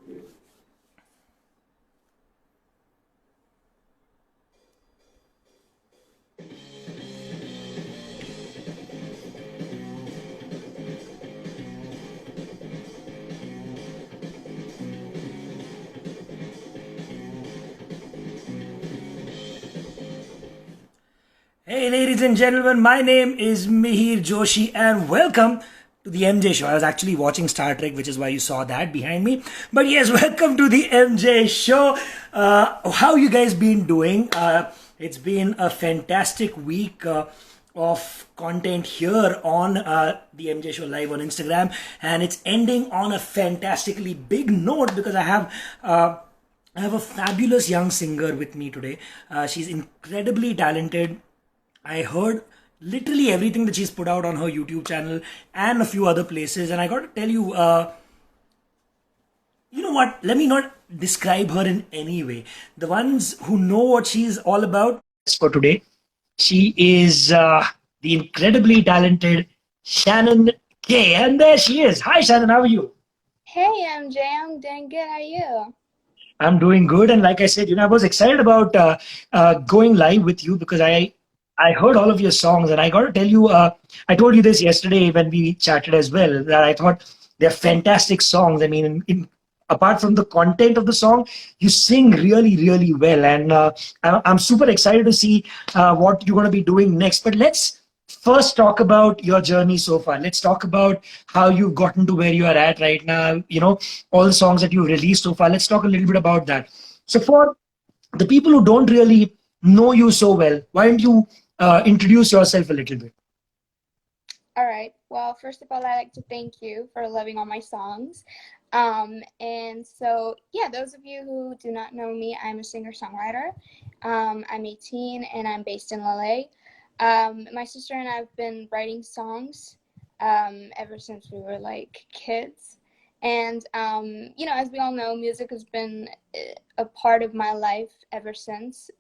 Hey, ladies and gentlemen, my name is Mihir Joshi, and welcome to the MJ Show. I was actually watching Star Trek, which is why you saw that behind me. But yes, welcome to the MJ Show. How you guys been doing? It's been a fantastic week of content here on the MJ Show live on Instagram, and it's ending on a fantastically big note because I have a fabulous young singer with me today. She's incredibly talented. I heard literally everything that she's put out on her YouTube channel and a few other places. And I got to tell you, you know what? Let me not describe her in any way. The ones who know what she's all about for today, she is the incredibly talented Shannon K. And there she is. Hi, Shannon. How are you? Hey MJ, I'm doing good. How are you? I'm doing good. And like I said, I was excited about going live with you because I heard all of your songs, and I got to tell you, I told you this yesterday when we chatted as well, that I thought they're fantastic songs. I mean, apart from the content of the song, you sing really, really well. And I'm super excited to see what you're going to be doing next. But let's first talk about your journey so far. Let's talk about how you've gotten to where you are at right now, all the songs that you've released so far. Let's talk a little bit about that. So for the people who don't really know you so well, why don't you introduce yourself a little bit? All right. Well, first of all, I'd like to thank you for loving all my songs. And so, yeah, those of you who do not know me, I'm a singer-songwriter. I'm 18 and I'm based in LA. My sister and I have been writing songs ever since we were like kids. And, as we all know, music has been a part of my life ever since.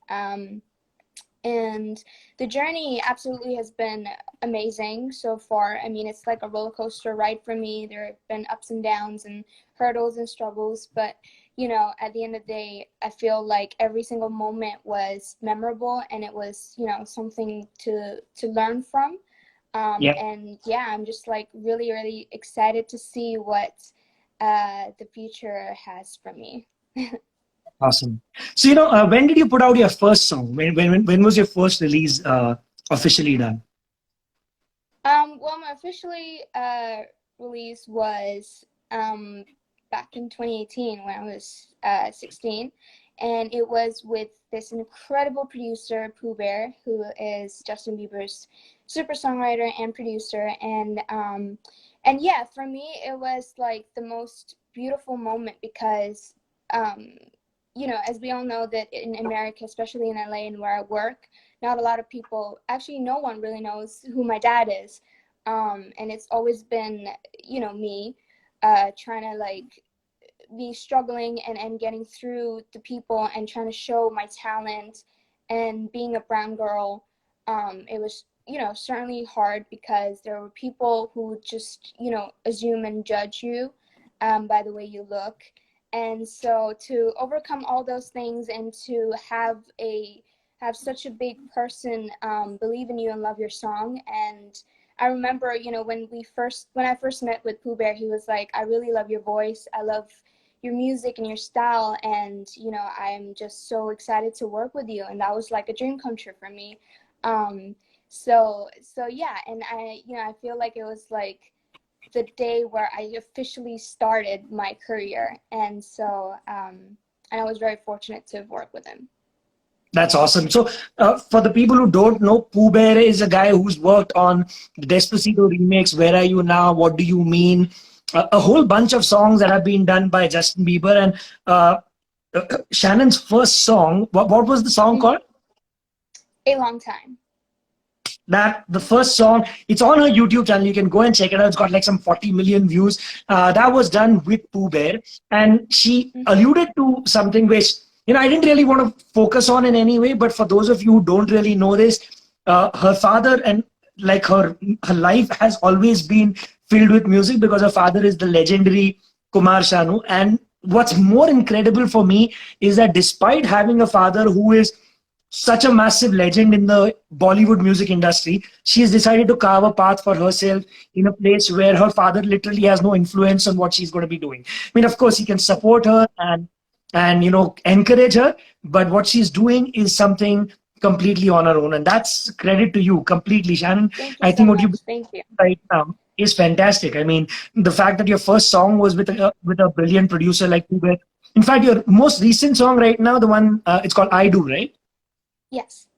And the journey absolutely has been amazing so far. I mean, it's like a roller coaster ride for me. There have been ups and downs and hurdles and struggles. But, at the end of the day, I feel like every single moment was memorable and it was, something to learn from. And yeah, I'm just like really, really excited to see what the future has for me. Awesome. So, when did you put out your first song? When was your first release officially done? Well, my officially release was back in 2018 when I was 16, and it was with this incredible producer, Poo Bear, who is Justin Bieber's super songwriter and producer, and yeah, for me it was like the most beautiful moment because as we all know that in America, especially in LA and where I work, not a lot of people, actually no one really knows who my dad is. And it's always been, me trying to like be struggling and getting through the people and trying to show my talent. And being a brown girl, it was, certainly hard because there were people who would just, assume and judge you by the way you look. And so to overcome all those things and to have such a big person believe in you and love your song. And I remember, when I first met with Pooh Bear, he was like, I really love your voice. I love your music and your style. And, I'm just so excited to work with you. And that was like a dream come true for me. So yeah. And I feel like it was like the day where I officially started my career. And so, and I was very fortunate to have worked with him. That's awesome. So for the people who don't know, Pooh Bear is a guy who's worked on the Despacito remix, Where Are You Now, What Do You Mean, a whole bunch of songs that have been done by Justin Bieber. And Shannon's first song, what was the song called? A Long Time. That the first song, it's on her YouTube channel. You can go and check it out. It's got like some 40 million views. That was done with Pooh Bear. And she alluded to something which, I didn't really want to focus on in any way. But for those of you who don't really know this, her father and like her life has always been filled with music because her father is the legendary Kumar Sanu. And what's more incredible for me is that despite having a father who is such a massive legend in the Bollywood music industry, she has decided to carve a path for herself in a place where her father literally has no influence on what she's going to be doing. I mean, of course, he can support her and encourage her, but what she's doing is something completely on her own, and that's credit to you completely, Shannon. Thank you I so think what you much. Thank you. right now is fantastic. I mean, the fact that your first song was with a brilliant producer like Poo Bear. In fact, your most recent song right now, the one it's called "I Do," right? Yes.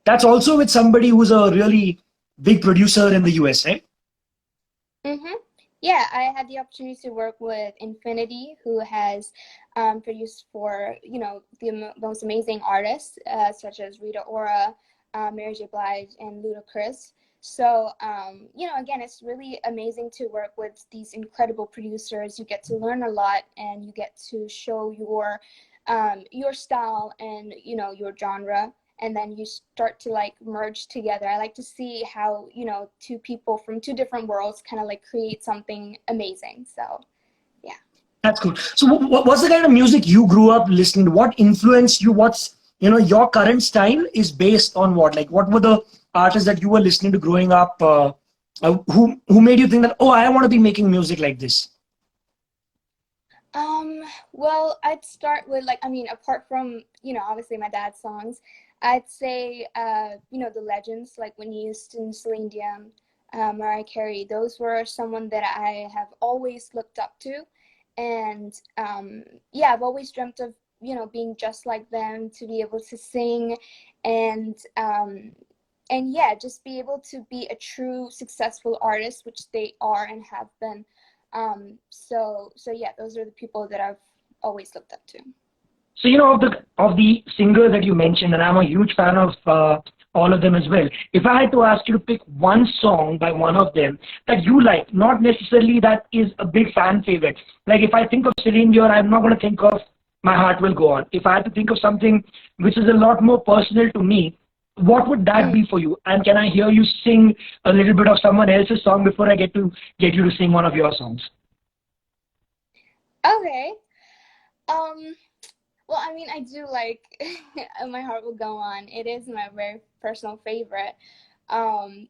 That's also with somebody who's a really big producer in the US, right? Mm-hmm. Yeah, I had the opportunity to work with Infinity, who has produced for the most amazing artists such as Rita Ora, Mary J. Blige, and Ludacris. So again, it's really amazing to work with these incredible producers. You get to learn a lot, and you get to show your style and your genre, and then you start to like merge together. I like to see how two people from two different worlds kind of like create something amazing. So yeah. That's cool. So, what's the kind of music you grew up listening to? What influenced you? What's your current style is based on what? Like, what were the artists that you were listening to growing up? Who made you think that, oh, I want to be making music like this? Well, I'd start with apart from obviously my dad's songs, I'd say the legends like Whitney Houston, Celine Dion, Mariah Carey. Those were someone that I have always looked up to, and yeah, I've always dreamt of being just like them, to be able to sing, and yeah, just be able to be a true successful artist, which they are and have been. So yeah, those are the people that I've always looked up to. So of the singers that you mentioned, and I'm a huge fan of all of them as well. If I had to ask you to pick one song by one of them that you like, not necessarily that is a big fan favorite. Like if I think of Celine Dion, I'm not going to think of My Heart Will Go On. If I had to think of something which is a lot more personal to me, what would that be for you? And can I hear you sing a little bit of someone else's song before I get you to sing one of your songs? Okay. Well, I mean, I do like My Heart Will Go On. It is my very personal favorite. Um,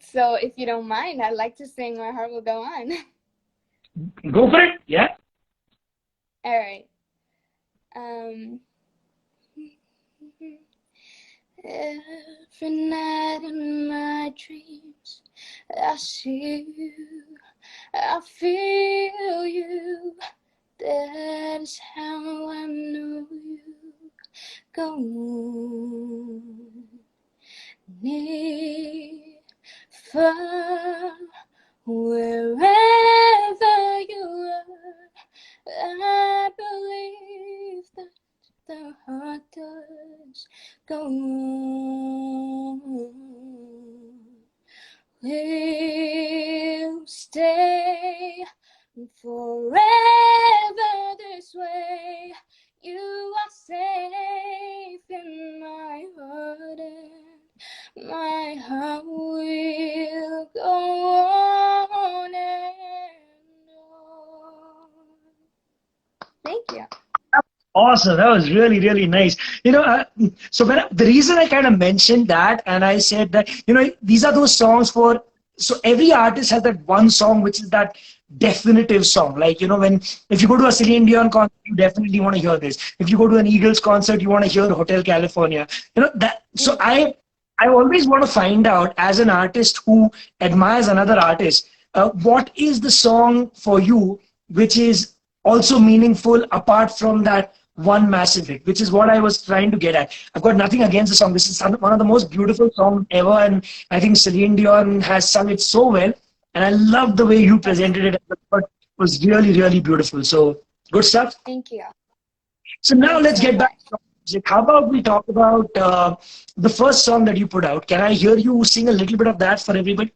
so if you don't mind, I'd like to sing My Heart Will Go On. Go for it. Yeah. All right. Um, every night in my dreams, I see you, I feel you. That is how I know you. Go on, near, far, wherever you are. I believe that the heart does go on. We'll stay forever this way. You are safe in my heart, and my heart will go on and on. Thank you. Awesome. That was really, really nice. So the reason I kind of mentioned that, and I said that, these are those songs for, so every artist has that one song, which is that definitive song. Like, if you go to a Celine Dion concert, you definitely want to hear this. If you go to an Eagles concert, you want to hear Hotel California. So I always want to find out as an artist who admires another artist, what is the song for you, which is also meaningful apart from that one massive hit, which is what I was trying to get at. I've got nothing against the song. This is one of the most beautiful songs ever, and I think Celine Dion has sung it so well. And I love the way you presented it. It was really, really beautiful. So good stuff. Thank you. So now Thanks let's so get back much. to music. How about we talk about the first song that you put out? Can I hear you sing a little bit of that for everybody?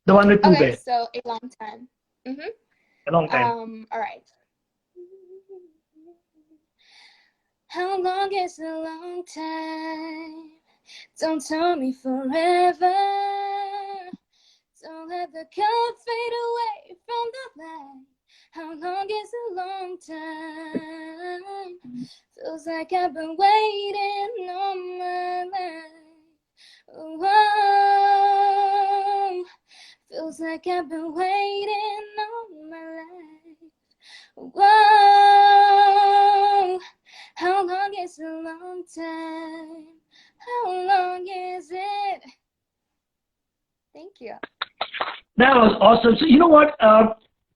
The one with Pooh Okay, Bear. so A Long Time. A long time. All right. How long is a long time? Don't tell me forever. Don't let the color fade away from the light. How long long is a long time? Feels like I've been waiting all my life. Whoa. Feels like I've been waiting all my life. Whoa. How long is a long time? How long is it? Thank you. That was awesome. So you know what?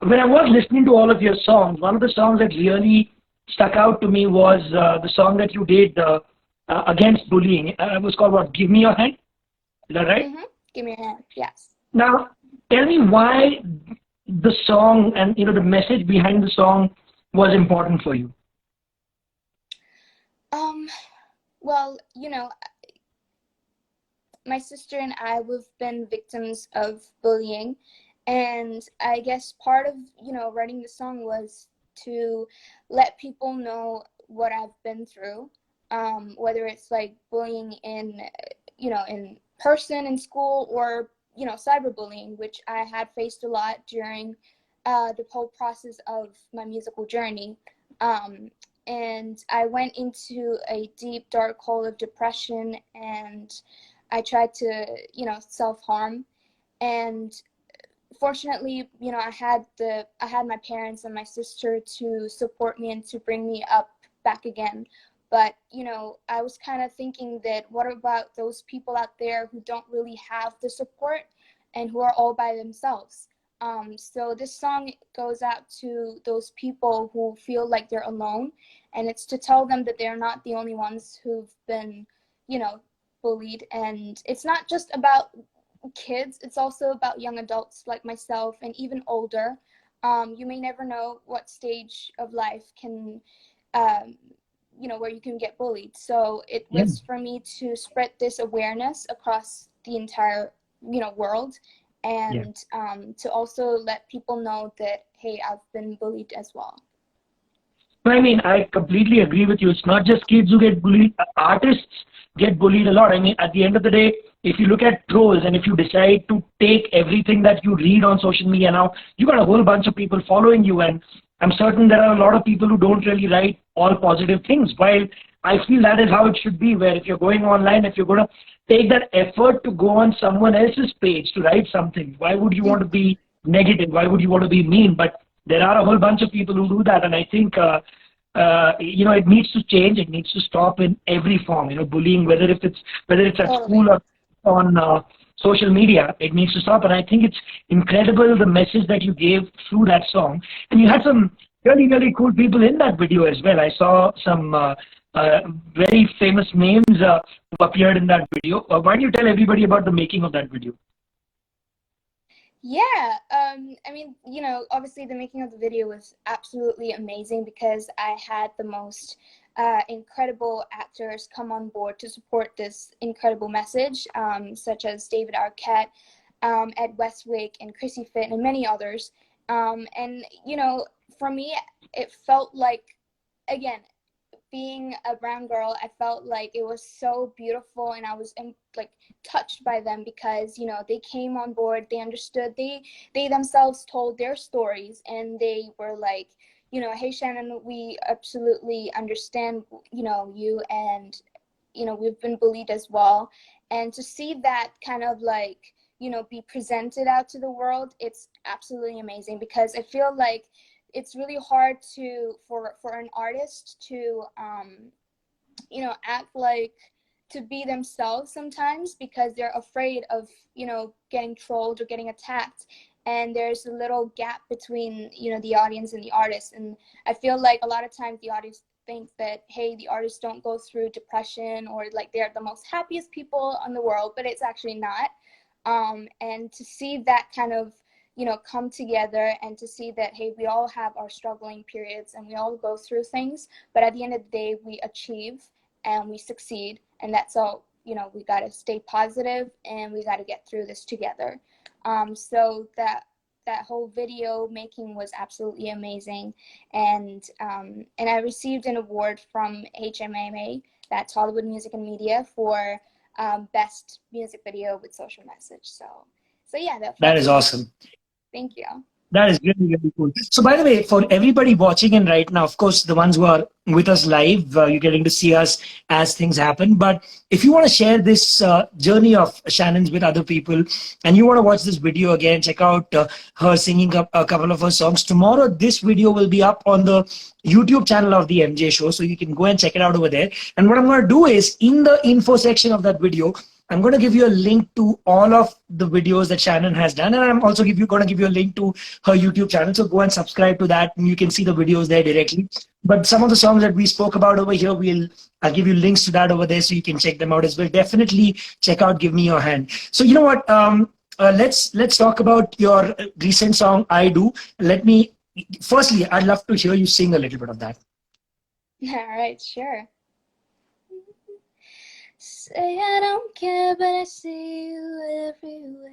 When I was listening to all of your songs, one of the songs that really stuck out to me was the song that you did against bullying. It was called what? Give Me Your Hand. Is that right? Mm-hmm. Give me your hand. Yes. Now, tell me why the song and the message behind the song was important for you. Well, my sister and I, we've been victims of bullying, and I guess part of writing the song was to let people know what I've been through, whether it's like bullying in in person in school, or cyberbullying, which I had faced a lot during the whole process of my musical journey. And I went into a deep dark hole of depression, and I tried to self-harm. And fortunately, I had my parents and my sister to support me and to bring me up back again. But I was kind of thinking that, what about those people out there who don't really have the support and who are all by themselves? So this song goes out to those people who feel like they're alone, and it's to tell them that they're not the only ones who've been bullied. And it's not just about kids, it's also about young adults like myself, and even older. You may never know what stage of life can where you can get bullied. So it was for me to spread this awareness across the entire world, and to also let people know that, hey, I've been bullied as well. I mean, I completely agree with you. It's not just kids who get bullied. Artists get bullied a lot. I mean, at the end of the day, if you look at trolls, and if you decide to take everything that you read on social media now, you got a whole bunch of people following you. And I'm certain there are a lot of people who don't really write all positive things. While I feel that is how it should be, where if you're going online, if you're going to take that effort to go on someone else's page to write something, why would you want to be negative? Why would you want to be mean? But there are a whole bunch of people who do that. And I think, it needs to change. It needs to stop in every form. Bullying, whether it's at school or on social media, it needs to stop. And I think it's incredible the message that you gave through that song. And you had some really, really cool people in that video as well. I saw some very famous names who appeared in that video. Why don't you tell everybody about the making of that video? Yeah, I mean, obviously the making of the video was absolutely amazing, because I had the most incredible actors come on board to support this incredible message, such as David Arquette, Ed Westwick, and Chrissy Fit, and many others. And, for me, it felt like, again, being a brown girl, I felt like it was so beautiful, and I was touched by them, because they came on board, they understood, they themselves told their stories, and they were like, hey Shannon, we absolutely understand you, and we've been bullied as well. And to see that kind of be presented out to the world, it's absolutely amazing, because I feel like it's really hard for an artist to act like, to be themselves sometimes, because they're afraid of getting trolled or getting attacked, and there's a little gap between the audience and the artist. And I feel like a lot of times the audience think that, hey, the artists don't go through depression, or like they're the most happiest people in the world, but it's actually not. And to see that kind of come together, and to see that, hey, we all have our struggling periods, and we all go through things, but at the end of the day, we achieve and we succeed. And that's all, we got to stay positive, and we got to get through this together. So that whole video making was absolutely amazing. And I received an award from HMMA, that's Hollywood Music and Media, for best music video with social message. So yeah, that is awesome. Thank you. That is really, really cool. So, by the way, for everybody watching in right now, of course, the ones who are with us live, you're getting to see us as things happen. But if you want to share this journey of Shannon's with other people and you want to watch this video again, check out her singing a couple of her songs. Tomorrow, this video will be up on the YouTube channel of the MJ Show. So you can go and check it out over there. And what I'm going to do is in the info section of that video, I'm going to give you a link to all of the videos that Shannon has done. And I'm also going to give you a link to her YouTube channel. So go and subscribe to that and you can see the videos there directly. But some of the songs that we spoke about over here, I'll give you links to that over there so you can check them out as well. Definitely check out Give Me Your Hand. So you know what? Let's talk about your recent song, I Do. Firstly, I'd love to hear you sing a little bit of that. All right, sure. Say I don't care, but I see you everywhere.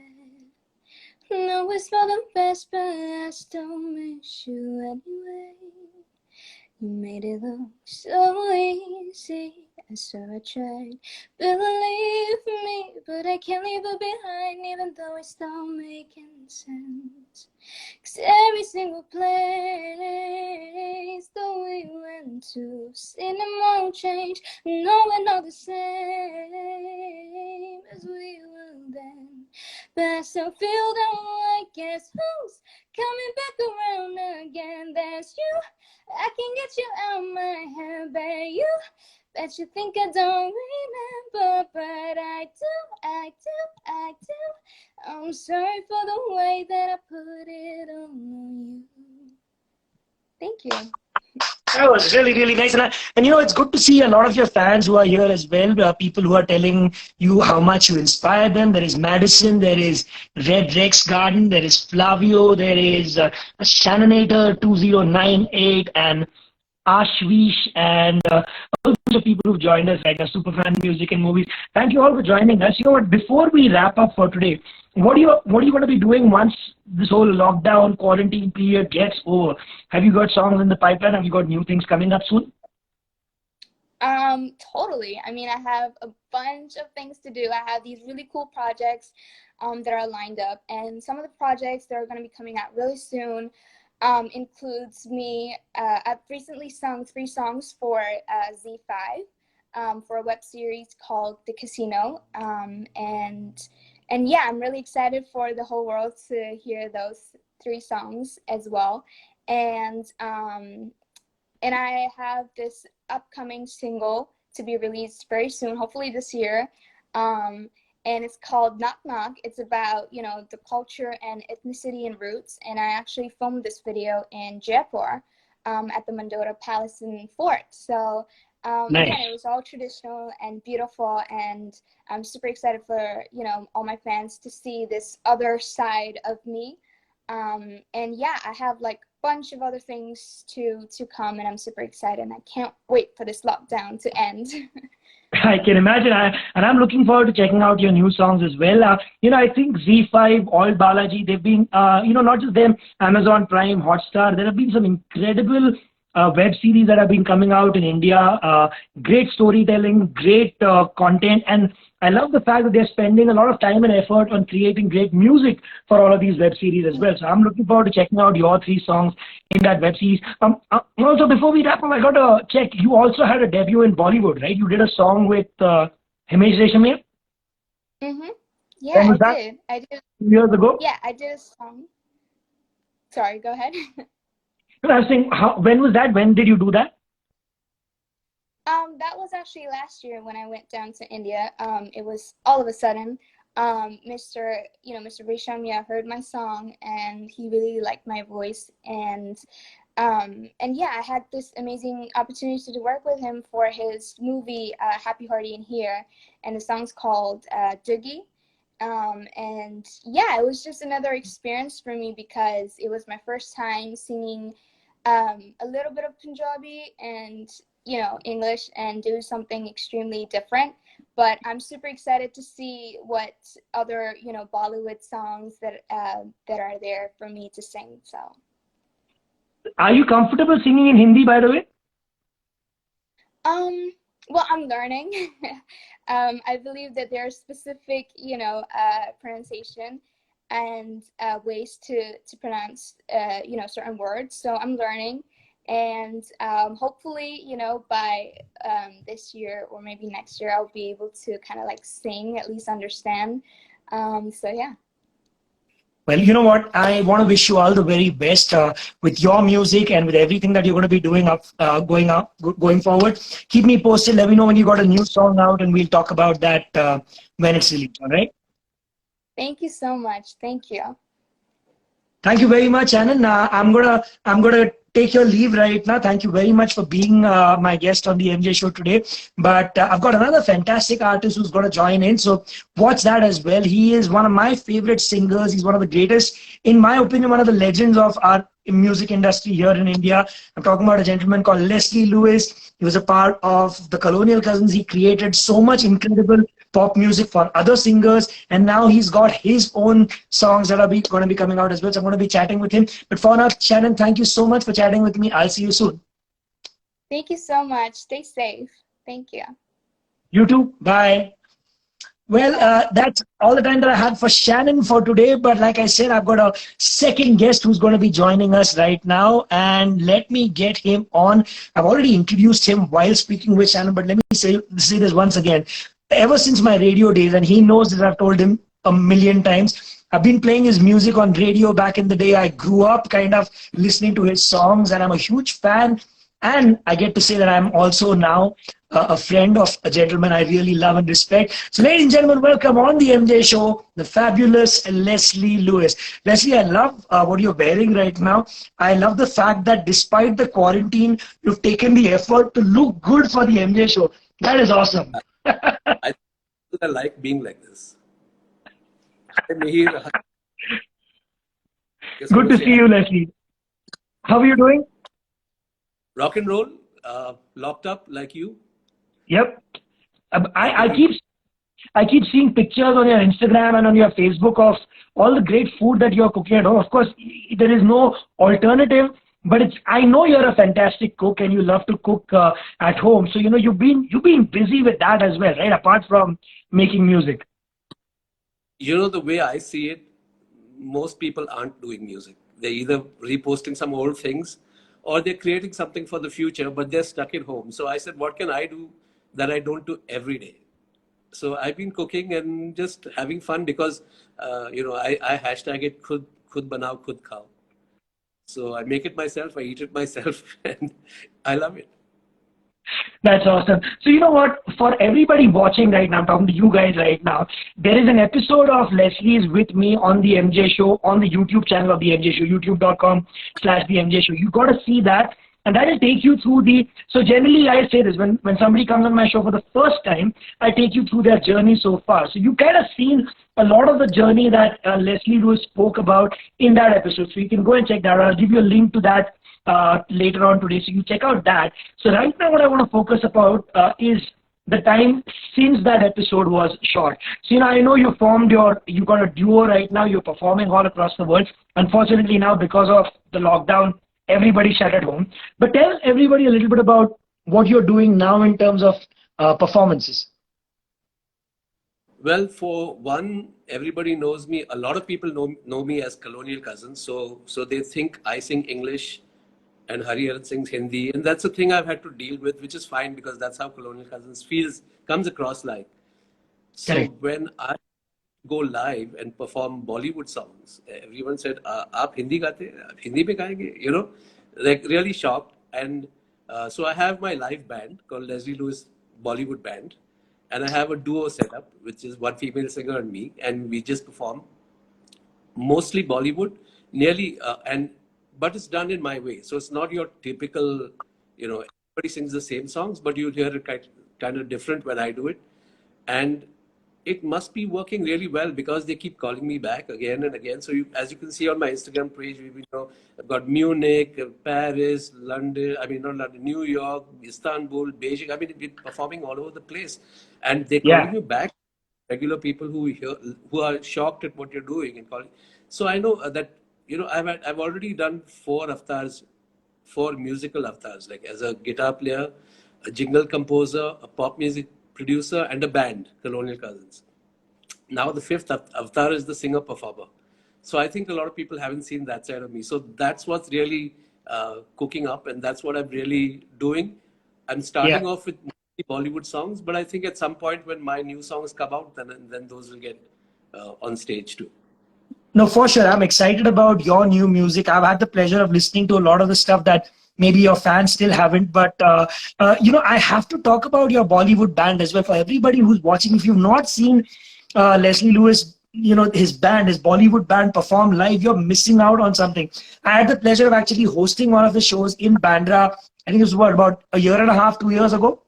No, it's for the best, but I still miss you anyway. You made it look so easy, and so I tried. Believe me, but I can't leave it behind, even though it's not making sense. 'Cause every single place that we went to, seeing them won't change. No, we're not the same as we were then. But I still feel that way. Guess who's coming back around again? That's you. I can get you out my head, bet you think I don't remember, but I do. I'm sorry for the way that I put it on you. Thank you. That was really, really nice. And you know, it's good to see a lot of your fans who are here as well. People who are telling you how much you inspire them. There is Madison, there is Red Rex Garden, there is Flavio, there is Shannonator 2098 and Ashwish and a whole bunch of people who've joined us right now, Superfan Music and Movies. Thank you all for joining us. You know what, before we wrap up for today, what are you going to be doing once this whole lockdown quarantine period gets over? Have you got songs in the pipeline? Have you got new things coming up soon? Totally. I mean, I have a bunch of things to do. I have these really cool projects that are lined up, and some of the projects that are going to be coming out really soon includes me. I've recently sung 3 songs for Z5 for a web series called The Casino, and yeah, I'm really excited for the whole world to hear those 3 songs as well. And I have this upcoming single to be released very soon, hopefully this year. And it's called Knock Knock. It's about, you know, the culture and ethnicity and roots. And I actually filmed this video in Jaipur at the Mandora Palace and Fort. So Nice. again, it was all traditional and beautiful. And I'm super excited for, you know, all my fans to see this other side of me. And yeah, I have like a bunch of other things to come, and I'm super excited. And I can't wait for this lockdown to end. I can imagine. I'm looking forward to checking out your new songs as well. You know, I think Z5, All Balaji, they've been, you know, not just them, Amazon Prime, Hotstar, there have been some incredible web series that have been coming out in India. Great storytelling, great content. And I love the fact that they're spending a lot of time and effort on creating great music for all of these web series as well. So I'm looking forward to checking out your 3 songs in that web series. Also, before we wrap up, I got to check. You also had a debut in Bollywood, right? You did a song with Himesh Reshammiya? Mm-hmm. Yeah, I did. 2 years ago? Yeah, I did a song. Sorry, go ahead. I was saying, when was that? When did you do that? That was actually last year when I went down to India. It was all of a sudden, Mr. Reshamya heard my song and he really liked my voice, and yeah, I had this amazing opportunity to work with him for his movie Happy Hardy in Here, and the song's called Doogie. And yeah, it was just another experience for me because it was my first time singing a little bit of Punjabi and, you know, English, and do something extremely different. But I'm super excited to see what other, you know, Bollywood songs that are there for me to sing. So, are you comfortable singing in Hindi, by the way? Well, I'm learning. I believe that there's specific, you know, pronunciation and ways to pronounce certain words. So I'm learning, and hopefully by this year or maybe next year I'll be able to kind of like sing, at least understand. So yeah. Well, you know what? I want to wish you all the very best with your music and with everything that you're going to be doing going forward. Keep me posted. Let me know when you got a new song out, and we'll talk about that when it's released. All right. Thank you so much. Thank you. Thank you very much, Anand. I'm gonna take your leave right now. Thank you very much for being my guest on the MJ show today. But I've got another fantastic artist who's going to join in. So watch that as well. He is one of my favorite singers. He's one of the greatest, in my opinion, one of the legends of our music industry here in India. I'm talking about a gentleman called Leslee Lewis. He was a part of the Colonial Cousins. He created so much incredible pop music for other singers, and now he's got his own songs that are going to be coming out as well. So I'm going to be chatting with him. But for now, Shannon, thank you so much for chatting with me. I'll see you soon. Thank you so much. Stay safe. Thank you. You too. Bye. Well, that's all the time that I had for Shannon for today. But like I said, I've got a second guest who's going to be joining us right now. And let me get him on. I've already introduced him while speaking with Shannon, but let me say this once again. Ever since my radio days, and he knows this, I've told him a million times, I've been playing his music on radio back in the day. I grew up kind of listening to his songs, and I'm a huge fan. And I get to say that I'm also now a friend of a gentleman I really love and respect. So ladies and gentlemen, welcome on the MJ show, the fabulous Leslee Lewis. Leslie, I love what you're wearing right now. I love the fact that despite the quarantine, you've taken the effort to look good for the MJ show. That is awesome. I like being like this. Hi, Mihir. Good to see you, Leslie. How are you doing? Rock and roll, locked up like you. Yep. I keep seeing pictures on your Instagram and on your Facebook of all the great food that you're cooking at home. Of course, there is no alternative, but I know you're a fantastic cook and you love to cook at home. So you've been busy with that as well, right? Apart from making music. The way I see it, most people aren't doing music. They're either reposting some old things or they're creating something for the future, but they're stuck at home. So I said, what can I do that I don't do every day? So I've been cooking and just having fun because, I hashtag it khud banao, khud khao. So I make it myself, I eat it myself, and I love it. That's awesome. So you know what? For everybody watching right now, I'm talking to you guys right now, there is an episode of Leslie's with me on the MJ show, on the YouTube channel of the MJ show, youtube.com/the MJ show. You got to see that. And that will take you through so generally I say this, when somebody comes on my show for the first time, I take you through their journey so far. So you kind of seen a lot of the journey that Leslee Lewis spoke about in that episode. So you can go and check that out. I'll give you a link to that later on today. So you check out that. So right now what I want to focus about is the time since that episode was shot. So, I know you got a duo right now. You're performing all across the world. Unfortunately now, because of the lockdown, everybody shut at home. But tell everybody a little bit about what you're doing now in terms of performances. Well, for one, everybody knows me. A lot of people know me as Colonial Cousins. So they think I sing English and Hariharan sings Hindi. And that's a thing I've had to deal with, which is fine because that's how Colonial Cousins comes across like. So Correct. When I go live and perform Bollywood songs, everyone said, "Aap Hindi gaate? Aap Hindi mein gaenge?" Like really shocked. And so I have my live band called Leslee Lewis Bollywood Band, and I have a duo setup, which is one female singer and me, and we just perform mostly Bollywood, but it's done in my way. So it's not your typical, everybody sings the same songs, but you'll hear it kind of different when I do it. And it must be working really well because they keep calling me back again and again. So as you can see on my Instagram page, I've got Munich, Paris, London, not London, New York, Istanbul, Beijing. We're performing all over the place. And they're calling you back, regular people who are shocked at what you're doing and calling. So I know that, I've already done 4 musical avatars, like as a guitar player, a jingle composer, a pop music producer, and a band, Colonial Cousins. Now the 5th avatar is the singer-performer. So I think a lot of people haven't seen that side of me. So that's what's really cooking up, and that's what I'm really doing. I'm Yeah. starting off with Bollywood songs, but I think at some point when my new songs come out, then those will get on stage too. No, for sure. I'm excited about your new music. I've had the pleasure of listening to a lot of the stuff that maybe your fans still haven't. But, I have to talk about your Bollywood band as well. For everybody who's watching, if you've not seen Leslie Lewis, his band, his Bollywood band perform live, you're missing out on something. I had the pleasure of actually hosting one of the shows in Bandra. I think it was about a year and a half, 2 years ago.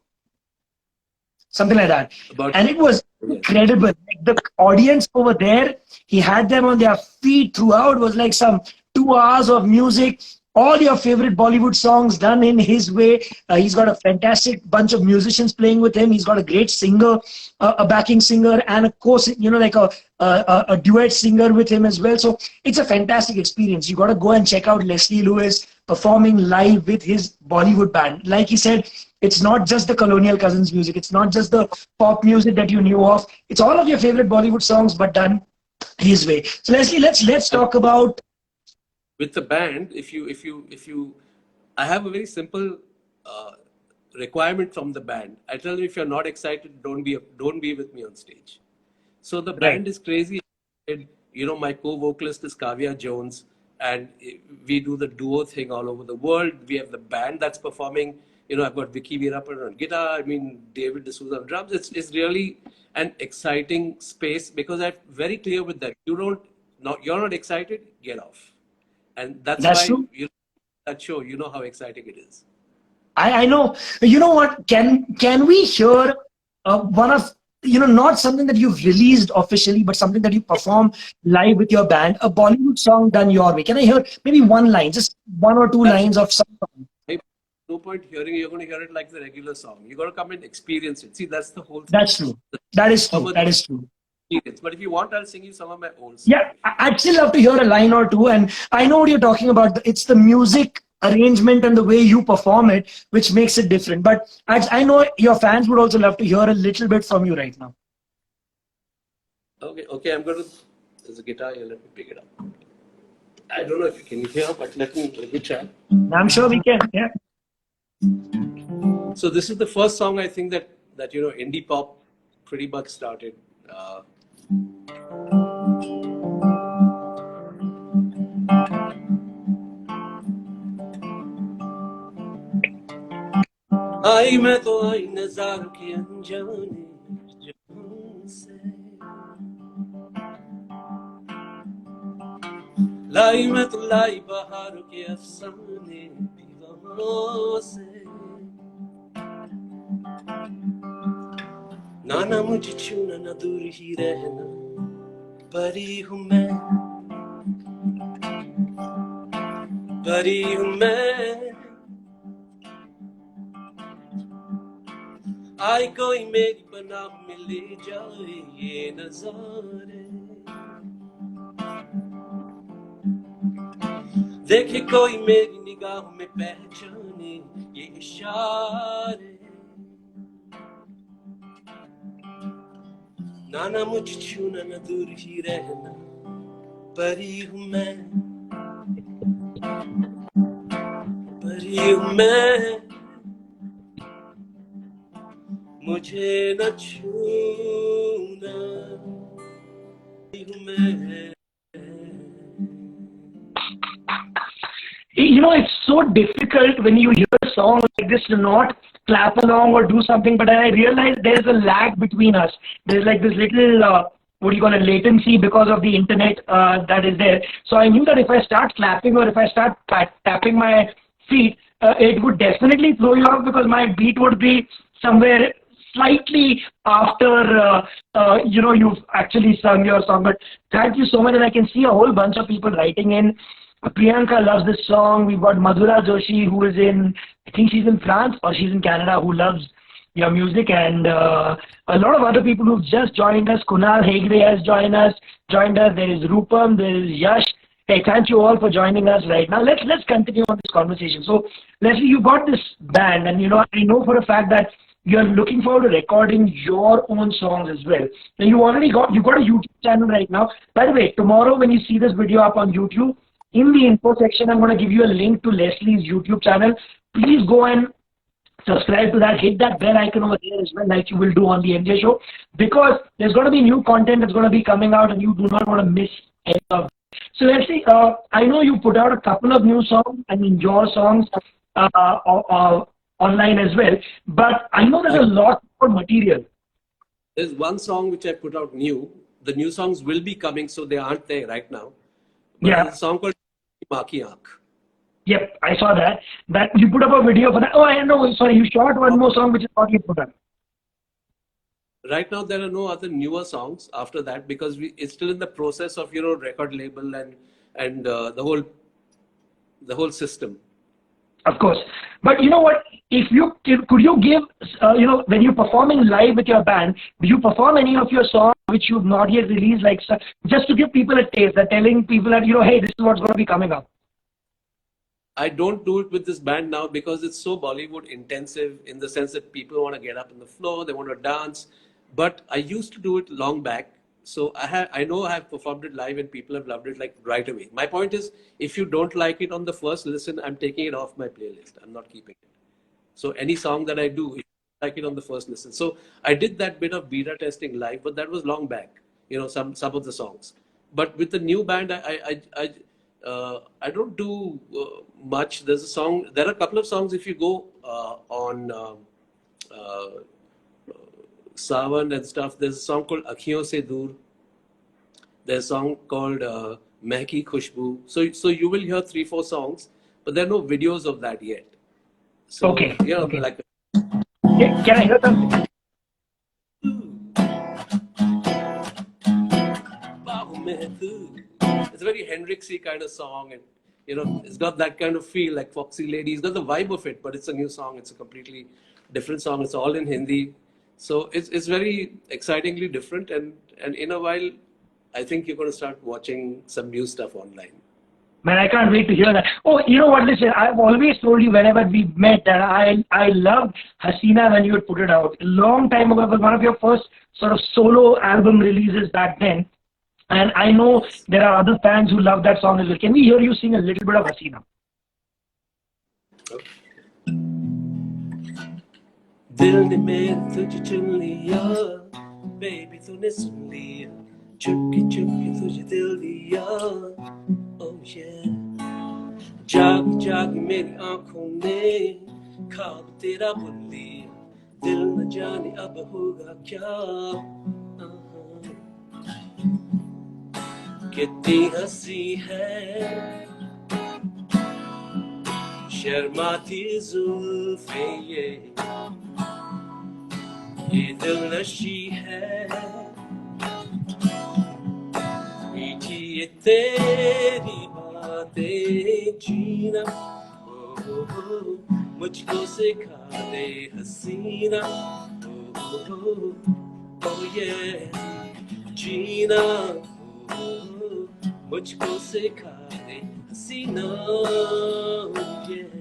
Something like that. And it was incredible. Like the audience over there, he had them on their feet throughout. It was like some 2 hours of music, all your favorite Bollywood songs done in his way. He's got a fantastic bunch of musicians playing with him. He's got a great singer, a backing singer, and of course, like a duet singer with him as well. So it's a fantastic experience. You got to go and check out Leslie Lewis performing live with his Bollywood band. Like he said, it's not just the Colonial Cousins music. It's not just the pop music that you knew of. It's all of your favorite Bollywood songs, but done his way. So Leslie, let's talk about. With the band, if you, I have a very simple requirement from the band. I tell them, if you're not excited, don't be with me on stage. So the band is crazy. My co-vocalist is Kavya Jones, and we do the duo thing all over the world. We have the band that's performing. I've got Vicky Veerapan on guitar. David D'Souza on drums. It's really an exciting space because I'm very clear with that. You're not excited, get off. And that's why true. That show, how exciting it is. I know. You know what? Can we hear one of, not something that you've released officially, but something that you perform live with your band, a Bollywood song done your way? Can I hear maybe one line, just one or two lines of some song? No point hearing it. You're going to hear it like the regular song. You got to come and experience it. See, that's the whole thing. That's true. That is true. That is true. But if you want, I'll sing you some of my old songs. Yeah, I'd still love to hear a line or two. And I know what you're talking about. It's the music arrangement and the way you perform it, which makes it different. But I know your fans would also love to hear a little bit from you right now. Okay. I'm going to. There's a guitar here. Let me pick it up. I don't know if you can hear, but let me try. I'm sure we can. Yeah. So this is the first song I think that indie pop pretty much started. आई मैं तो आई नज़ारों के अनजाने जहां से लाई मैं तो लाई बहारों के अफसाने दीवारों से ना मुझे छूना ना दूर ही रहना परी हूँ मैं आई कोई मेरी पनाह में ले जाए ये नजारे देखे कोई मेरी निगाहों में पहचाने ये इशारे ना मुझे छूना ना दूर ही रहना परी हूँ मैं मुझे न छूना हूँ मैं It's so difficult when you hear a song like this to not clap along or do something, but I realize there's a lag between us. There's like this little, latency because of the internet that is there. So I knew that if I start clapping or if I start tapping my feet, it would definitely throw you off because my beat would be somewhere slightly after, you've actually sung your song. But thank you so much. And I can see a whole bunch of people writing in. Priyanka loves this song. We've got Madhura Joshi, who is I think she's in France or she's in Canada, who loves your music. And a lot of other people who've just joined us. Kunal Hegde has joined us. There is Rupam, there is Yash. Hey, thank you all for joining us right now. Let's continue on this conversation. So, Leslie, you got this band, and I know for a fact that you're looking forward to recording your own songs as well. And you've got a YouTube channel right now. By the way, tomorrow when you see this video up on YouTube, in the info section, I'm going to give you a link to Leslee's YouTube channel. Please go and subscribe to that. Hit that bell icon over there as well, like you will do on the MJ show, because there's going to be new content that's going to be coming out, and you do not want to miss any of it. So Leslie, I know you put out a couple of new songs. I mean, your songs online as well. But I know there's a lot more material. There's one song which I put out new. The new songs will be coming, so they aren't there right now. But Yeah. there's a song called Maki Aankh. Yep, I saw that. That you put up a video for that. Oh, I know. Sorry, you shot one more song, which is what you put up. Right now, there are no other newer songs after that, because it's still in the process of, record label and the whole system. Of course. But you know what? Could you give, when you're performing live with your band, do you perform any of your songs which you've not yet released, like just to give people a taste, that telling people that, hey, this is what's going to be coming up? I don't do it with this band now because it's so Bollywood intensive, in the sense that people want to get up on the floor, they want to dance. But I used to do it long back. So I know I have performed it live and people have loved it like right away. My point is, if you don't like it on the first listen, I'm taking it off my playlist. I'm not keeping it. So any song that I do, if you like it on the first listen. So I did that bit of beta testing live, but that was long back, some of the songs. But with the new band, I don't do much. There are a couple of songs. If you go on Sawan and stuff, there's a song called Akhiyon Se Dur. There's a song called Mehki Khushbu. So you will hear 3-4 songs, but there are no videos of that yet. So, Okay. Okay. like. Yeah, can I hear something? It's a very Hendrixy kind of song, and it's got that kind of feel like Foxy Lady. It's got the vibe of it, but it's a new song. It's a completely different song. It's all in Hindi. So it's very excitingly different, and in a while, I think you're going to start watching some new stuff online. Man, I can't wait to hear that. Oh, you know what? Listen, I've always told you whenever we've met that I loved Hasina when you had put it out. A long time ago, it was one of your first sort of solo album releases back then. And I know there are other fans who love that song as well. Can we hear you sing a little bit of Hasina? Okay. दिल ने मेरे तुझे चुन लिया, baby तूने सुन लिया, चुपके चुपके तुझे दिल दिया, oh yeah. जाग जाग मेरी आँखों ने ख्वाब तेरा बुन लिया, दिल न जाने अब होगा क्या, कितनी हंसी है, शर्माती जुल्फें ये दिल नशी है, मीठी ये तेरी बातें जीना, मुझको सिखा दे हसीना, oh yeah, जीना, मुझको सिखा दे हसीना, yeah.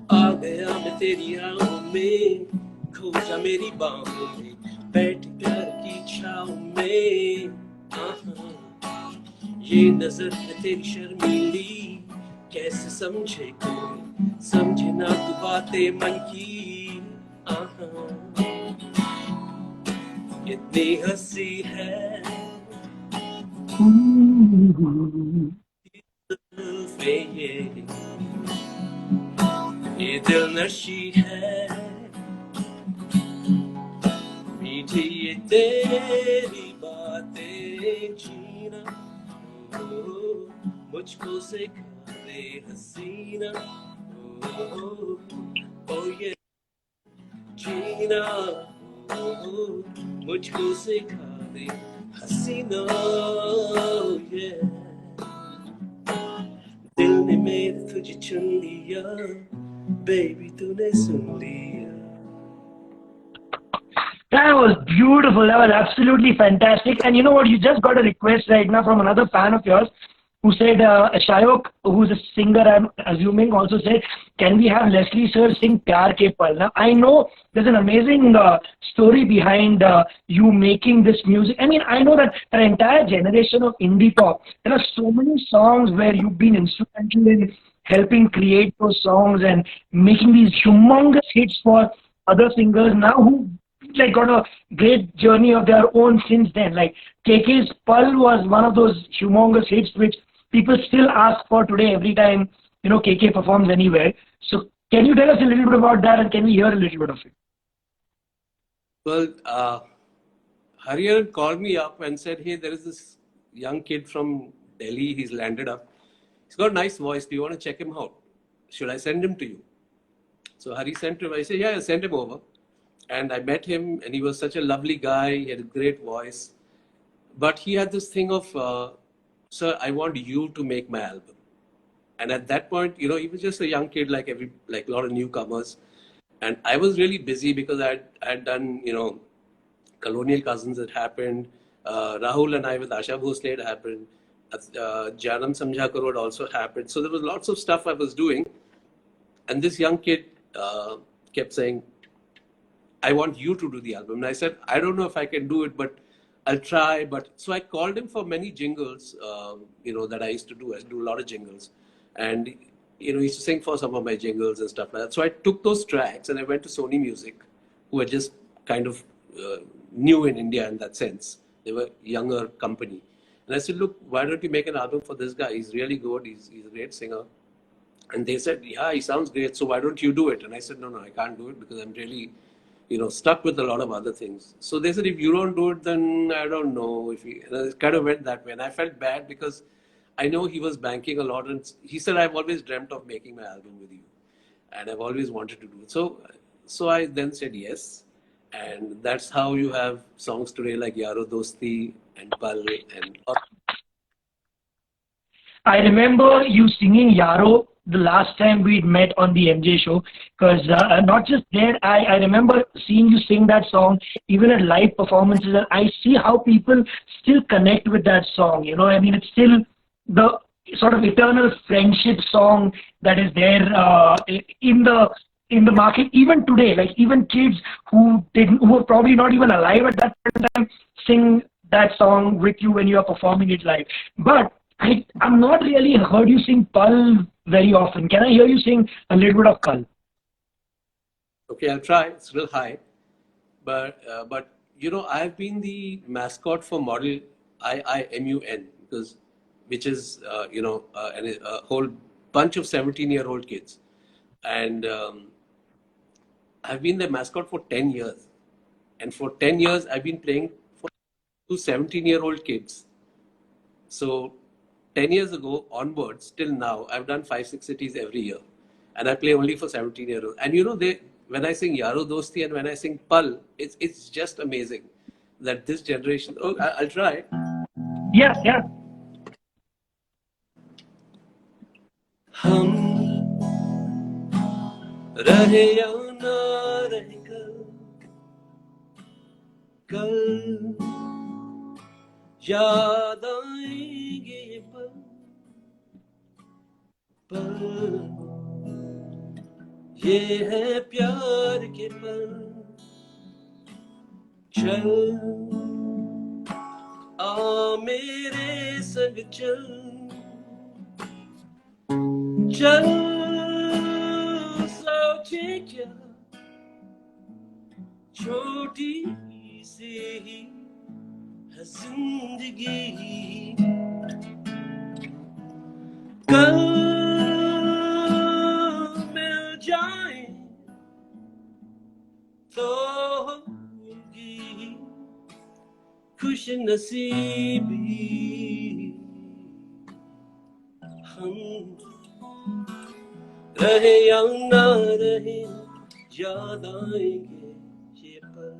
आ गया मैं तेरी राहों में, खो जा मेरी बाहों में, बैठ प्यार की छाँव में, ये नजर है तेरी शर्मीली, कैसे समझे कोई, समझे ना तू बातें मन की, इतनी हंसी है, ये दिल नशी है, मीठी ये तेरी बातें जीना, मुझको सिखा दे हसीना, oh yeah, जीना, मुझको सिखा दे हसीना, yeah. दिल ने मेरे तुझे चुन लिया, baby तूने सुन लिया. That was beautiful. That was absolutely fantastic. And you know what? You just got a request right now from another fan of yours who said, Shayok, who's a singer, I'm assuming, also said, can we have Leslie sir sing Pyar Ke Pal? Now, I know there's an amazing story behind you making this music. I mean, I know that an entire generation of indie pop, there are so many songs where you've been instrumental in helping create those songs and making these humongous hits for other singers now who like got a great journey of their own since then. Like KK's Pal was one of those humongous hits which people still ask for today every time KK performs anywhere. So can you tell us a little bit about that, and can we hear a little bit of it? Well, Hariharan called me up and said, hey, there is this young kid from Delhi. He's landed up. He's got a nice voice. Do you want to check him out? Should I send him to you? So Hari sent him. I said, yeah, send him over. And I met him, and he was such a lovely guy. He had a great voice. But he had this thing of, sir, I want you to make my album. And at that point, he was just a young kid like a lot of newcomers. And I was really busy because I'd done, Colonial Cousins had happened. Rahul and I with Asha Bhosle had happened. Janam Samjha Karo had also happened. So there was lots of stuff I was doing. And this young kid kept saying, I want you to do the album. And I said, I don't know if I can do it, but I'll try. But so I called him for many jingles, that I used to do. I used to do a lot of jingles. And, he used to sing for some of my jingles and stuff like that. So I took those tracks and I went to Sony Music, who were just kind of new in India in that sense. They were a younger company. And I said, look, why don't you make an album for this guy? He's really good. He's a great singer. And they said, yeah, he sounds great. So why don't you do it? And I said, no, I can't do it because I'm really, stuck with a lot of other things. So they said, if you don't do it, then I don't know. And it kind of went that way. And I felt bad because I know he was banking a lot. And he said, I've always dreamt of making my album with you. And I've always wanted to do it. So I then said yes. And that's how you have songs today like Yaro Dosti and Pal and... I remember you singing Yaro the last time we'd met on the MJ show, because not just there, I remember seeing you sing that song even at live performances, and I see how people still connect with that song. I mean, it's still the sort of eternal friendship song that is there in the market even today. Like even kids who were probably not even alive at that time sing that song with you when you are performing it live. But I'm not really heard you sing Pal very often. Can I hear you sing a little bit of Pal? Okay, I'll try. It's real high. But I've been the mascot for Model IIMUN, which is, a whole bunch of 17-year-old kids. And I've been the mascot for 10 years. And for 10 years, I've been playing for 17-year-old kids. So 10 years ago onwards, till now, I've done 5-6 cities every year. And I play only for 17-year-olds. And when I sing Yaro Dosti and when I sing Pal, it's just amazing that this generation... Oh, I'll try. Yeah. हम रहे या ना रहे कल याद आएंगे ये पल ये है प्यार के पल चल आ मेरे संग चल सोचे क्या छोटी सी ही है जिंदगी कल मिल जाए तो होगी खुश नसीबी हम रहे या ना रहे याद आएंगे ये पल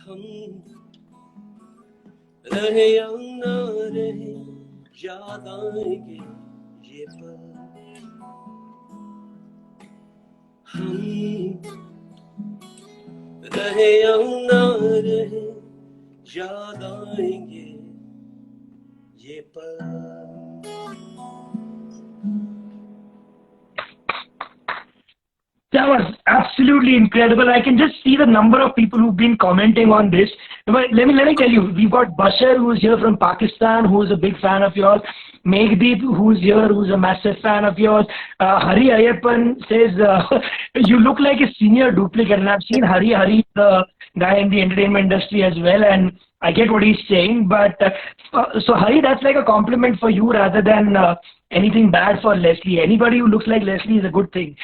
हम रहे या ना रहे याद आएंगे ये पल हम रहे या ना रहे याद आएंगे ये पल That was absolutely incredible. I can just see the number of people who've been commenting on this. But let me tell you, we've got Bashar, who's here from Pakistan, who's a big fan of yours. Meghdeep, who's here, who's a massive fan of yours. Hari Ayappan says, you look like a senior duplicate. And I've seen Hari, the guy in the entertainment industry as well. And I get what he's saying. But so Hari, that's like a compliment for you rather than anything bad for Leslie. Anybody who looks like Leslie is a good thing.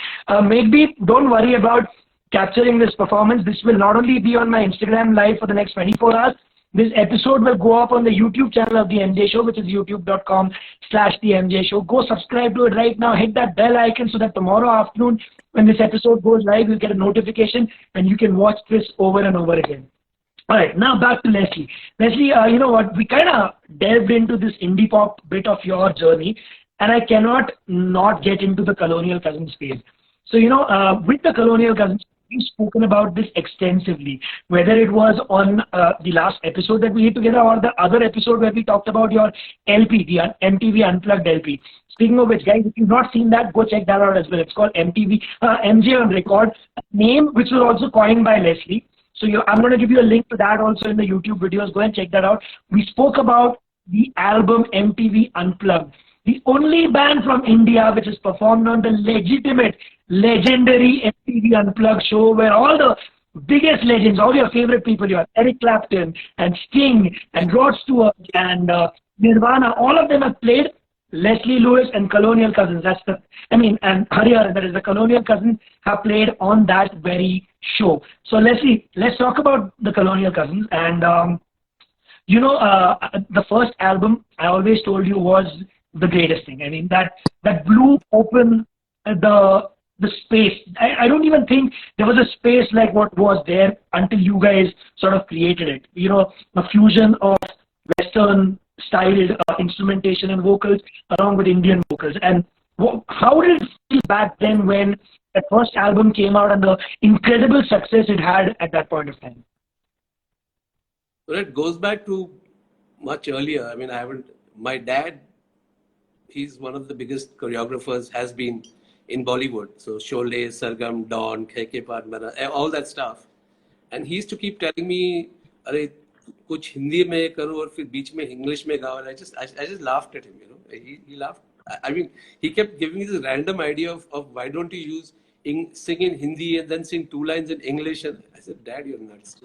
Maybe don't worry about capturing this performance. This will not only be on my Instagram live for the next 24 hours. This episode will go up on the YouTube channel of The MJ Show, which is youtube.com/The MJ Show. Go subscribe to it right now. Hit that bell icon so that tomorrow afternoon, when this episode goes live, you'll get a notification and you can watch this over and over again. All right, now back to Leslie. Leslie, you know what? We kind of delved into this indie pop bit of your journey, and I cannot not get into the Colonial Cousins phase. So, you know, with the Colonial Cousins, we've spoken about this extensively, whether it was on the last episode that we did together or the other episode where we talked about your LP, the MTV Unplugged LP. Speaking of which, guys, if you've not seen that, go check that out as well. It's called MJ on Record, a name which was also coined by Leslie. So I'm going to give you a link to that also in the YouTube videos. Go and check that out. We spoke about the album MTV Unplugged, the only band from India which is performed on the legendary MTV Unplugged show, where all the biggest legends, all your favorite people, you have Eric Clapton and Sting and Rod Stewart and Nirvana, all of them have played. Leslee Lewis and Colonial Cousins, and Hariharan, that is the Colonial Cousins, have played on that very show. So Leslie, let's talk about the Colonial Cousins. And you know, the first album I always told you was the greatest thing. I mean, that blew open the space. I don't even think there was a space like what was there until you guys sort of created it. You know, a fusion of Western styled instrumentation and vocals along with Indian vocals. And how did it feel back then when the first album came out and the incredible success it had at that point of time? Well, it goes back to much earlier. I mean, my dad, he's one of the biggest choreographers, has been in Bollywood. So Sholay, Sargam, Dawn, Kheke Padmana, all that stuff. And he used to keep telling me, "Arey, कुछ हिंदी में करो और फिर बीच में English में गाओ." And I just laughed at him, you know. He laughed. I mean, he kept giving me this random idea of why don't you sing in Hindi and then sing 2 lines in English. And I said, "Dad, you're nuts.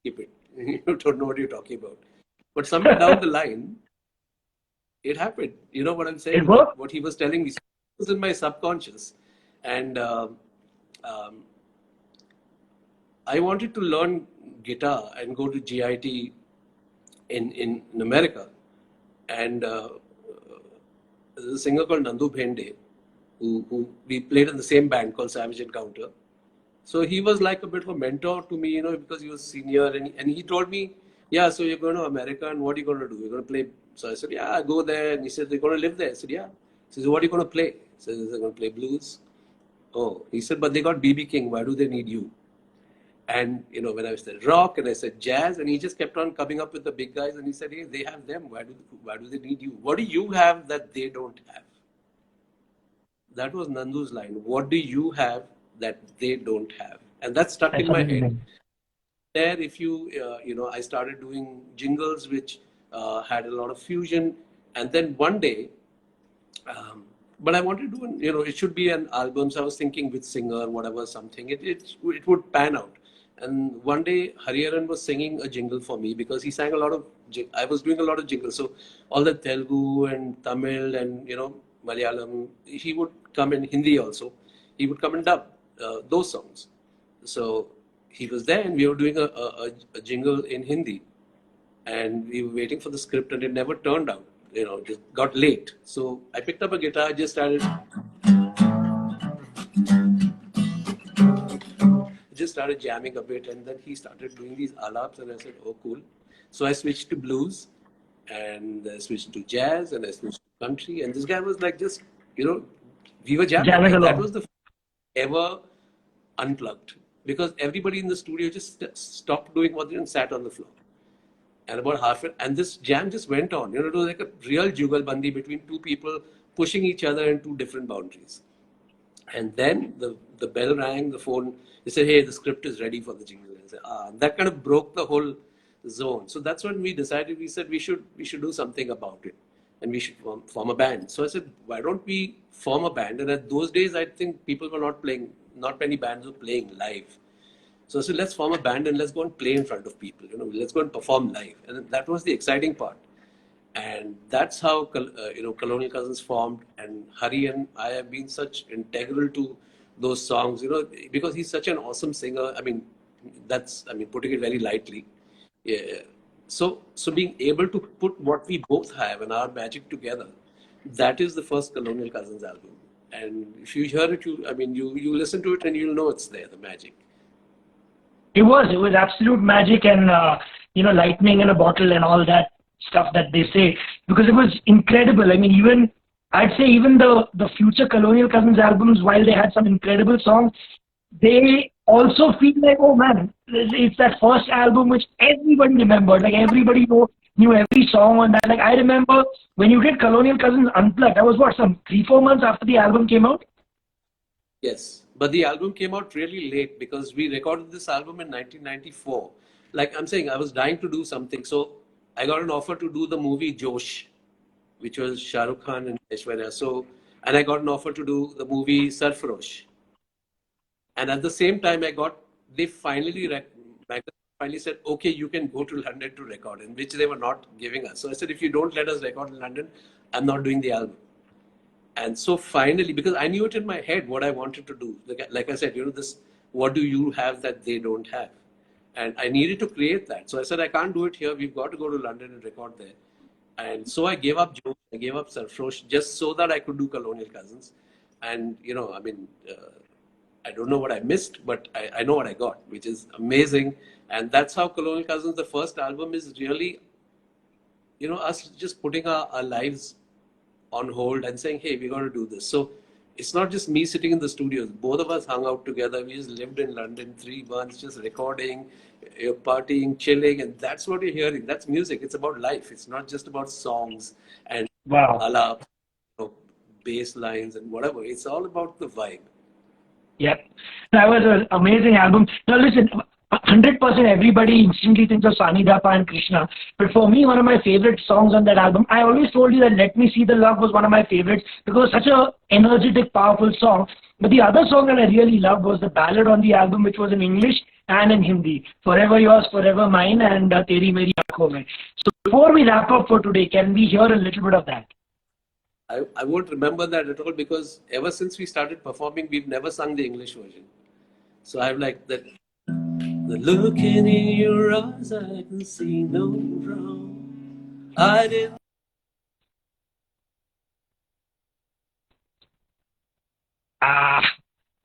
Keep it. You don't know what you're talking about." But somewhere down the line, it happened. You know what I'm saying? It worked. What he was telling me was in my subconscious. And I wanted to learn guitar and go to GIT in America. And there's a singer called Nandu Bhende, who we played in the same band called Savage Encounter. So he was like a bit of a mentor to me, you know, because he was senior. And he told me, "Yeah, so you're going to America and what are you going to do? You're going to play." So I said, "Yeah, I go there." And he said, "They're going to live there." I said, "Yeah." He said, "What are you going to play?" I said, "They're going to play blues." Oh, he said, "But they got BB King. Why do they need you?" And, you know, when I said rock and I said jazz, and he just kept on coming up with the big guys. And he said, "Hey, they have them. Why do they need you? What do you have that they don't have?" That was Nandu's line. What do you have that they don't have? And that stuck in my head. There, if you know, I started doing jingles, which had a lot of fusion. And then one day, but I wanted to do, you know, it should be an album. So I was thinking with singer, whatever, something, it would pan out. And one day, Hariharan was singing a jingle for me because he sang a lot of, I was doing a lot of jingles. So all the Telugu and Tamil and, you know, Malayalam, he would come in Hindi also. He would come and dub those songs. So he was there and we were doing a jingle in Hindi. And we were waiting for the script and it never turned out. You know, it got late. So I picked up a guitar, just started jamming a bit, and then he started doing these alaps, and I said, "Oh, cool." So I switched to blues, and I switched to jazz, and I switched to country, and this guy was like just, we were jamming, Jamming and that along. was the first ever unplugged, because everybody in the studio just stopped doing what they did and sat on the floor. And about half it, and this jam just went on. It was like a real jugalbandi between two people pushing each other in two different boundaries. And then the bell rang, the phone, they said, "Hey, the script is ready for the jingle." And I said, that kind of broke the whole zone. So that's when we decided, we said we should do something about it. And we should form a band. So I said, why don't we form a band? And at those days, I think people were not playing, not many bands were playing live. So I said, let's form a band and let's go and play in front of people. Let's go and perform live. And that was the exciting part. And that's how Colonial Cousins formed. And Hari and I have been such integral to those songs. Because he's such an awesome singer. I mean, putting it very lightly. Yeah. So being able to put what we both have and our magic together, that is the first Colonial Cousins album. And if you hear it, you listen to it and you'll know it's there, the magic. It was absolute magic, and lightning in a bottle and all that stuff that they say, because it was incredible. I mean, I'd say even the future Colonial Cousins albums, while they had some incredible songs, they also feel like, oh man, it's that first album which everybody remembered. Like everybody knew every song on that. Like I remember when you did Colonial Cousins Unplugged, that was what, some 3-4 months after the album came out? Yes, but the album came out really late because we recorded this album in 1994. Like I'm saying, I was dying to do something. So I got an offer to do the movie Josh, which was Shah Rukh Khan and Aishwarya. And I got an offer to do the movie Sarfarosh. And at the same time, they finally said, okay, you can go to London to record, in which they were not giving us. So I said, if you don't let us record in London, I'm not doing the album. And so finally, because I knew it in my head what I wanted to do. Like I said, this, what do you have that they don't have? And I needed to create that. So I said, I can't do it here. We've got to go to London and record there. And so I gave up Joe, I gave up Sarfarosh, just so that I could do Colonial Cousins. And, I don't know what I missed, but I know what I got, which is amazing. And that's how Colonial Cousins, the first album, is really, us just putting our lives on hold and saying, hey, we're going to do this. So it's not just me sitting in the studios. Both of us hung out together. We just lived in London 3 months, just recording, partying, chilling. And that's what you're hearing. That's music. It's about life. It's not just about songs and alap, bass lines and whatever. It's all about the vibe. Yep. That was an amazing album. Now listen, 100% everybody instantly thinks of Sanidapa and Krishna. But for me, one of my favorite songs on that album, I always told you that Let Me See the Love was one of my favorites because it's such an energetic, powerful song. But the other song that I really loved was the ballad on the album, which was in English and in Hindi. Forever Yours, Forever Mine, and Teri Meri Aankhon Mein. So before we wrap up for today, can we hear a little bit of that? I won't remember that at all because ever since we started performing, we've never sung the English version. So I'm like that. The look in your eyes, I can see no wrong. I didn't.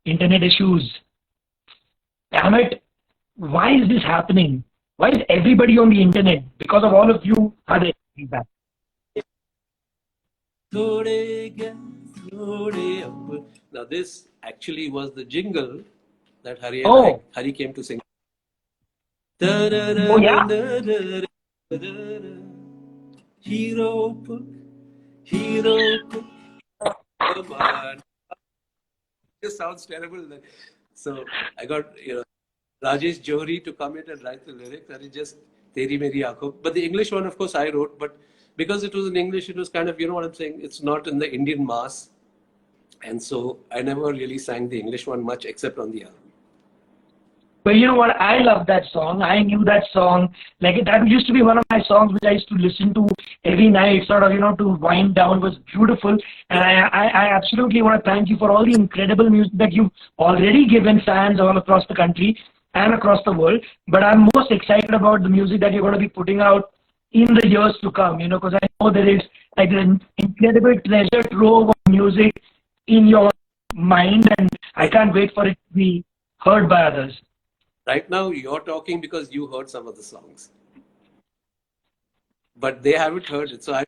Internet issues. Damn it. Why is this happening? Why is everybody on the internet? Because of all of you, are they feedback? Now this actually was the jingle that Hari came to sing. Oh yeah? Hero Puck, come on. This sounds terrible. So I got Rajesh Johri to come in and write the lyrics, and it just Teri Meri Aankhon. But the English one, of course, I wrote. But because it was in English, it was kind of, what I'm saying, it's not in the Indian mass. And so I never really sang the English one much except on the album. But you know what? I love that song. I knew that song. Like that used to be one of my songs which I used to listen to every night, sort of, to wind down. It was beautiful. And I absolutely want to thank you for all the incredible music that you've already given fans all across the country and across the world. But I'm most excited about the music that you're going to be putting out in the years to come, because I know there is like an incredible treasure trove of music in your mind, and I can't wait for it to be heard by others. Right now, you're talking because you heard some of the songs, but they haven't heard it. So I,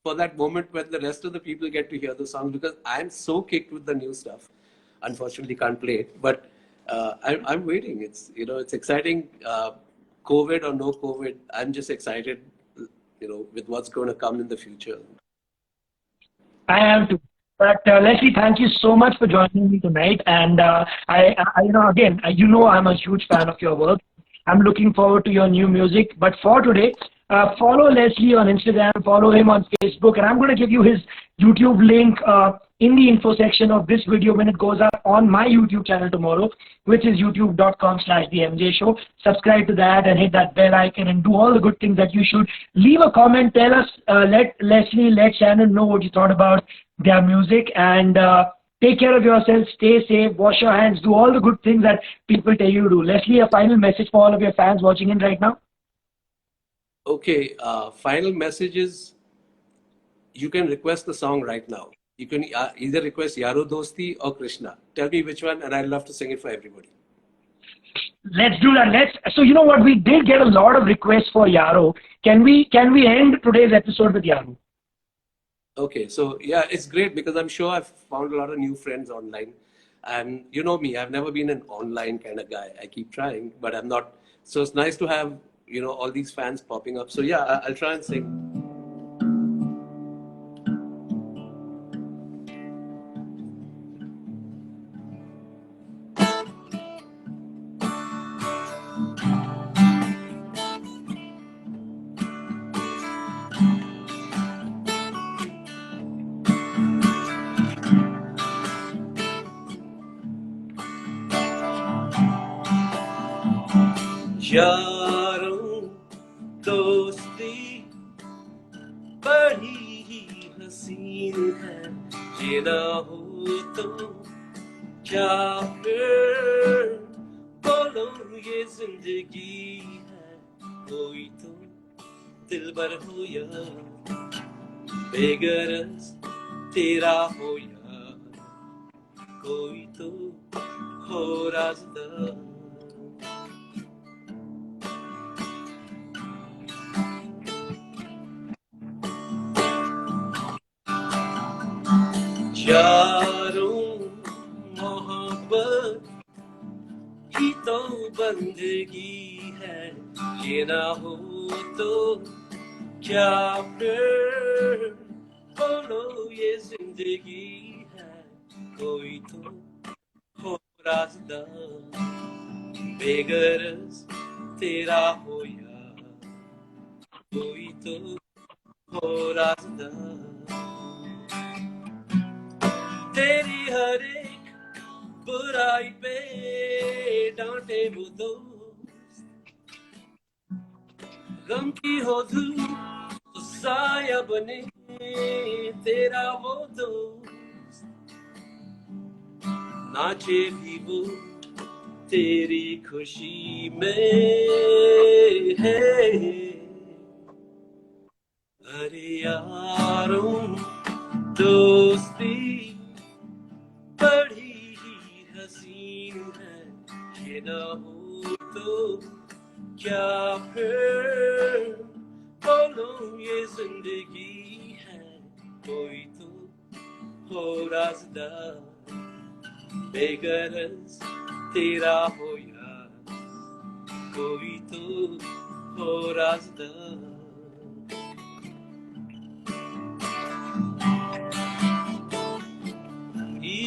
for that moment when the rest of the people get to hear the song, because I'm so kicked with the new stuff. Unfortunately, can't play it, but I'm waiting. It's, you know, it's exciting. COVID or no COVID, I'm just excited, you know, with what's going to come in the future. I am too. But Leslie, thank you so much for joining me tonight. And you know, again, you know, I'm a huge fan of your work. I'm looking forward to your new music. But for today, follow Leslie on Instagram, follow him on Facebook, and I'm going to give you his YouTube link in the info section of this video when it goes up on my YouTube channel tomorrow, which is youtube.com/the Show. Subscribe to that and hit that bell icon and do all the good things that you should. Leave a comment, tell us, let Leslie, let Shannon know what you thought about their music, and take care of yourself, stay safe, wash your hands, do all the good things that people tell you to do. Leslie, a final message for all of your fans watching in right now? Okay, final message is you can request the song right now. You can either request Yaro Dosti or Krishna. Tell me which one, and I'd love to sing it for everybody. Let's do that. So you know what? We did get a lot of requests for Yaro. Can we end today's episode with Yaro? Okay, so yeah, it's great because I'm sure I've found a lot of new friends online. And you know me, I've never been an online kind of guy. I keep trying, but I'm not. So it's nice to have, you know, all these fans popping up. So yeah, I'll try and sing. यारों दोस्ती बड़ी ही हसीन है, ये ना हो तो क्या फिर बोलो ये जिंदगी है, कोई तो दिलबर हो या बेगरज तेरा हो या कोई तो हो राज़दार। यारों मोहब्बत ही तो बंदगी है, ये ना हो तो क्या फिर बोलो ये जिंदगी है, कोई तो हो राज़दार बेगरज तेरा हो या कोई तो हो राज़दार। तेरी हर एक बुराई पे डांटे वो दोस्त, गम की हो धूप तो साया बने तेरा वो दोस्त, नाचे भी वो तेरी खुशी में है। अरे यारों दोस्ती बड़ी ही हसीन है, ये ना हो तो क्या फिर बोलो ये जिंदगी है, कोई तो हो राज़दार बेगरज तेरा हो या कोई तो हो राज़दार।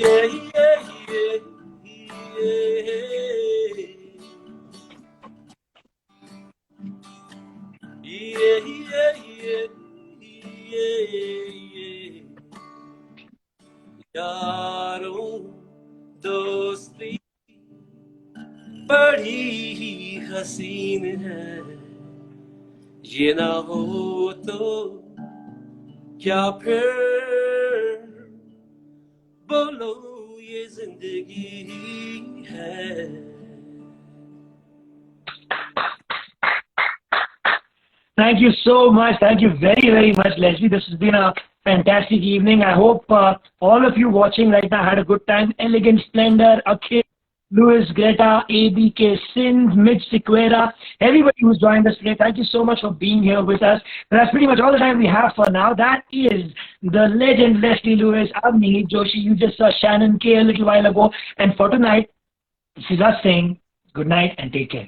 Yeah, yeah, yeah, yeah, yeah, yeah, yeah. यारों दोस्ती बड़ी ही हसीन है, ये ना हो तो क्या फिर बोलो ये जिंदगी है। Thank you so much. Thank you very, very much, Leslie. This has been a fantastic evening. I hope all of you watching right now had a good time. Elegant Splendor, Akhil, Lewis, Greta, ABK, Sins, Mitch Sequeira, everybody who's joined us today. Thank you so much for being here with us. That's pretty much all the time we have for now. That is the legend Leslee Lewis. I'm Mihir Joshi. You just saw Shannon K a little while ago. And for tonight, this is us saying good night and take care.